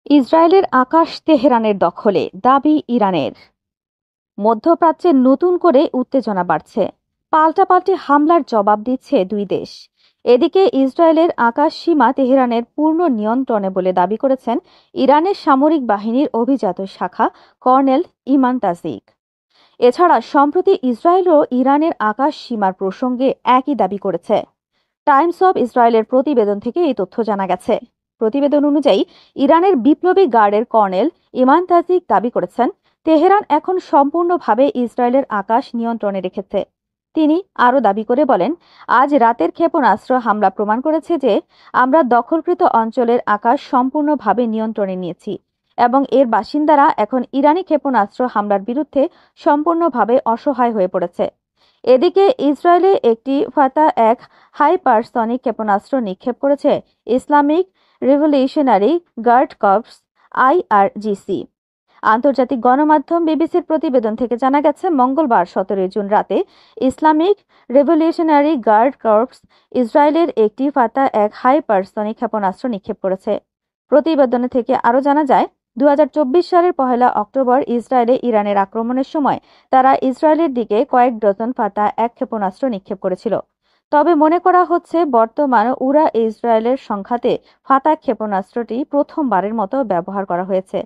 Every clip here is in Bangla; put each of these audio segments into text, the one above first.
ইসরায়েলের আকাশ তেহরানের দখলে, দাবি ইরানের। মধ্যপ্রাচ্যে নতুন করে উত্তেজনা বাড়ছে। পাল্টাপাল্টি হামলার জবাব দিচ্ছে দুই দেশ। এদিকে ইসরায়েলের আকাশ সীমা তেহরানের পূর্ণ নিয়ন্ত্রণে বলে দাবি করেছেন ইরানের সামরিক বাহিনীর অভিজাত শাখা কর্নেল ইমান তাজিক। এছাড়া সম্প্রতি ইসরায়েলও ইরানের আকাশ সীমার প্রসঙ্গে একই দাবি করেছে। টাইমস অব ইসরায়েলের প্রতিবেদন থেকে এই তথ্য জানা গেছে। প্রতিবেদন অনুযায়ী ইরানের বিপ্লবী গার্ডের কর্নেল ইমান তাজিক দাবি করেছেন তেহরান এখন সম্পূর্ণভাবে ইসরায়েলের আকাশ নিয়ন্ত্রণে রেখেছে। তিনি আরও দাবি করে বলেন, আজ রাতের ক্ষেপণাস্ত্র হামলা প্রমাণ করেছে যে আমরা দখলকৃত অঞ্চলের আকাশ সম্পূর্ণভাবে নিয়ন্ত্রণে নিয়েছি এবং এর বাসিন্দারা এখন ইরানি ক্ষেপণাস্ত্র হামলার বিরুদ্ধে সম্পূর্ণভাবে অসহায় হয়ে পড়েছে। এদিকে ইসরায়েলে একটি ফাতা-1 হাইপারসনিক ক্ষেপণাস্ত্র নিক্ষেপ করেছে Islamic Revolutionary Guard Corps IRGC. আন্তর্জাতিক গণমাধ্যম বিবিসির প্রতিবেদন থেকে জানা গেছে, মঙ্গলবার 17 জুন রাতে ইসলামিক রেভলিউশনারি গার্ড কর্পস ইসরায়েলের একটি ফাতা-1 হাইপারসনিক ক্ষেপণাস্ত্র নিক্ষেপ করেছে। প্রতিবেদনে থেকে আরও জানা যায়, 2024 সালের 1 অক্টোবর ইসরায়েলে ইরানের আক্রমণের সময় তারা ইসরায়েলের দিকে কয়েক ডজন ফাতা-1 ক্ষেপণাস্ত্র নিক্ষেপ করেছিল। তবে মনে করা হচ্ছে বর্তমান উড়া ইসরায়েলের সংখ্যাতে ফাতা ক্ষেপণাস্ত্রটি প্রথমবারের মতো ব্যবহার করা হয়েছে।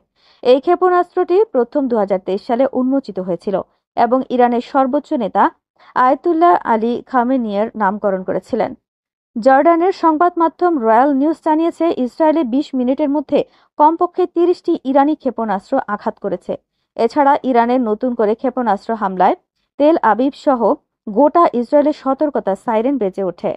এই ক্ষেপণাস্ত্রটি প্রথম 2023 সালে উন্মোচিত হয়েছিল এবং ইরানের সর্বোচ্চ নেতা আয়াতুল্লাহ আলী খামেনির নামকরণ করেছিলেন। জর্ডানের সংবাদ মাধ্যম রয়্যাল নিউজ জানিয়েছে, ইসরায়েলে 20 মিনিটের মধ্যে কমপক্ষে 30টি ইরানি ক্ষেপণাস্ত্র আঘাত করেছে। এছাড়া ইরানের নতুন করে ক্ষেপণাস্ত্র হামলায় তেল আবিব সহ গোটা ইসরায়েলের সতর্কতা সাইরেন বেজে ওঠে।